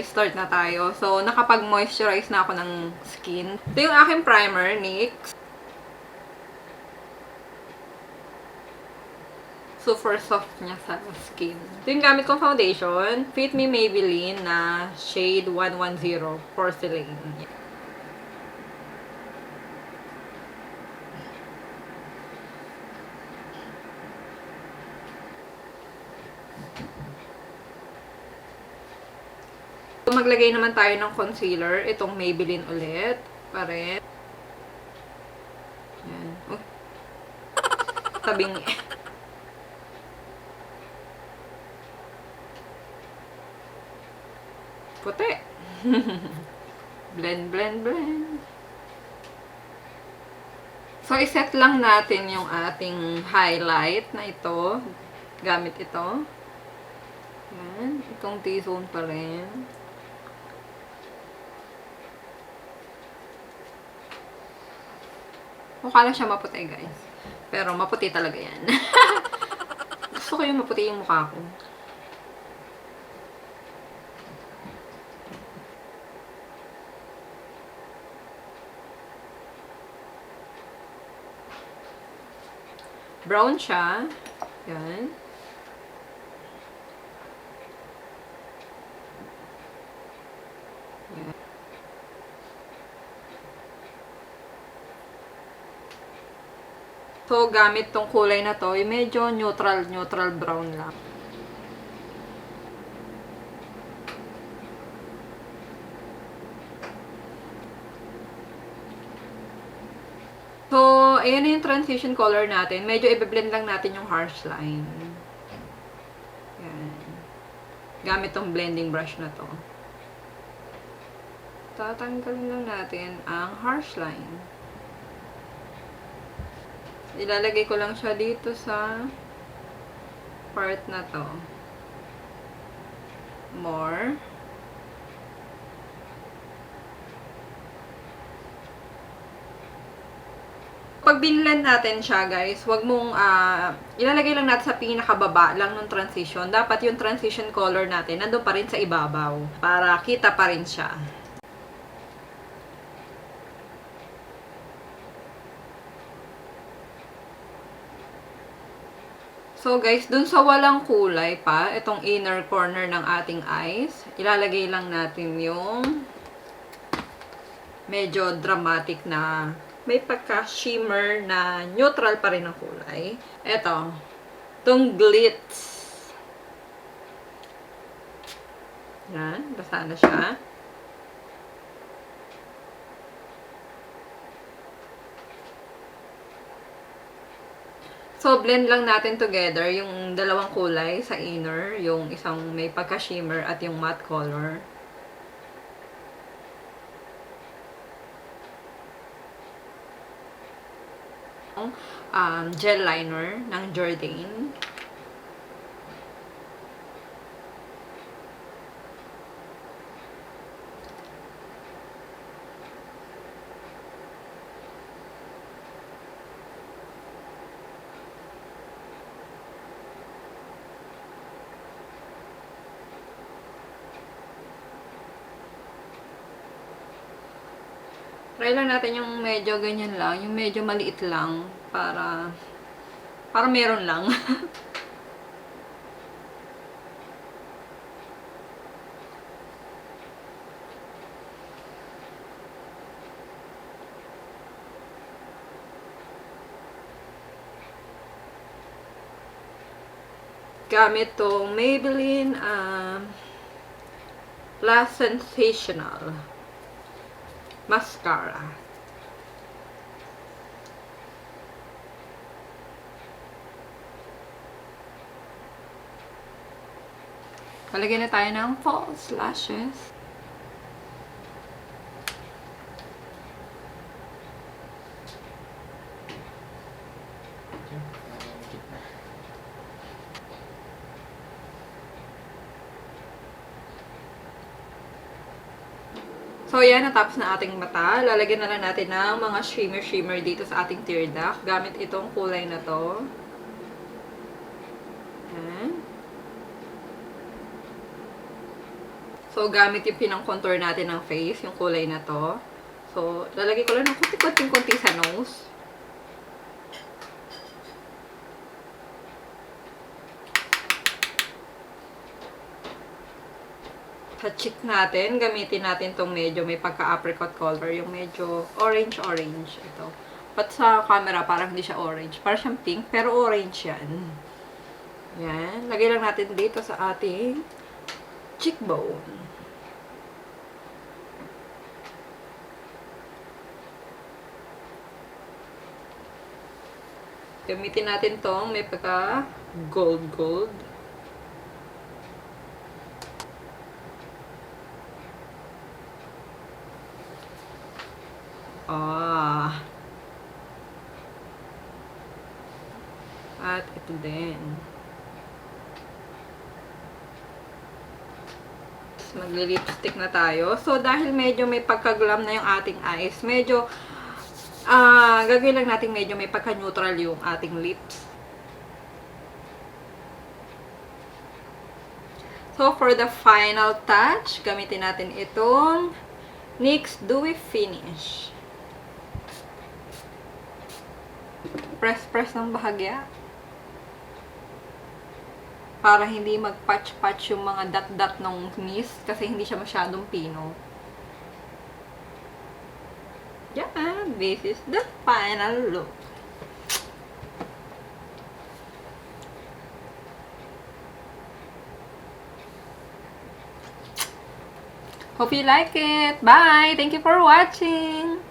guys, start na tayo. So, nakapag-moisturize na ako ng skin. Ito yung aking primer, NYX. Super soft niya sa skin. Ito yung gamit kong foundation. Fit Me Maybelline na shade 110 Porcelain. Maglagay naman tayo ng concealer. Itong Maybelline ulit. Pa rin. Yan. Oh. Tabing. Puti. Blend, blend, blend. So, iset lang natin yung ating highlight na ito. Gamit ito. Yan. Itong T-zone pa rin. Mukha lang siya maputi, guys. Pero maputi talaga yan. Gusto ko yung maputi yung mukha ko. Brown siya. Yan. Yan. So, gamit tong kulay na to, medyo neutral brown lang. So, ayan na yung transition color natin. Medyo i-blend lang natin yung harsh line. Yan. Gamit tong blending brush na to. Tatanggalin lang natin ang harsh line. Ilalagay ko lang siya dito sa part na to. More. Pag binlend natin siya, guys, wag mong ilalagay lang natin sa pinakababa lang ng transition. Dapat yung transition color natin nandun pa rin sa ibabaw para kita pa rin siya. So guys, dun sa walang kulay pa, itong inner corner ng ating eyes, ilalagay lang natin yung medyo dramatic na may pagka-shimmer na neutral pa rin ang kulay. Ito, itong glitz. Yan, basa na siya. So, blend lang natin together yung dalawang kulay sa inner, yung isang may pagka-shimmer at yung matte color. Gel liner ng Jordan. Try lang natin yung medyo ganyan lang, yung medyo maliit lang para meron lang. Gamit tong Maybelline Last Sensational Mascara. Palagyan na tayo ng false lashes. So, yan. Natapos na ating mata. Lalagyan na lang natin ng mga shimmer dito sa ating tear duct. Gamit itong kulay na to. Yan. So, gamit yung pinang-contour natin ng face, yung kulay na to. So, lalagay ko lang ng kunti-kunti sa nose. Sa cheek natin, gamitin natin tong medyo may pagka-apricot color, yung medyo orange-orange. Ito. But sa camera, parang hindi siya orange. Parang siyang pink, pero orange yan. Yan. Lagay lang natin dito sa ating cheekbone. Gamitin natin tong may pagka gold. At ito din. Magli-lipstick na tayo. So, dahil medyo may pagka-glam na yung ating eyes, medyo, gagawin lang natin medyo may pagka-neutral yung ating lips. So, for the final touch, gamitin natin itong NYX Dewy Finish. Press ng bahagya. Para hindi mag-patch-patch yung mga dot-dot ng mist kasi hindi siya masyadong pino. Yan, this is the final look. Hope you like it. Bye! Thank you for watching!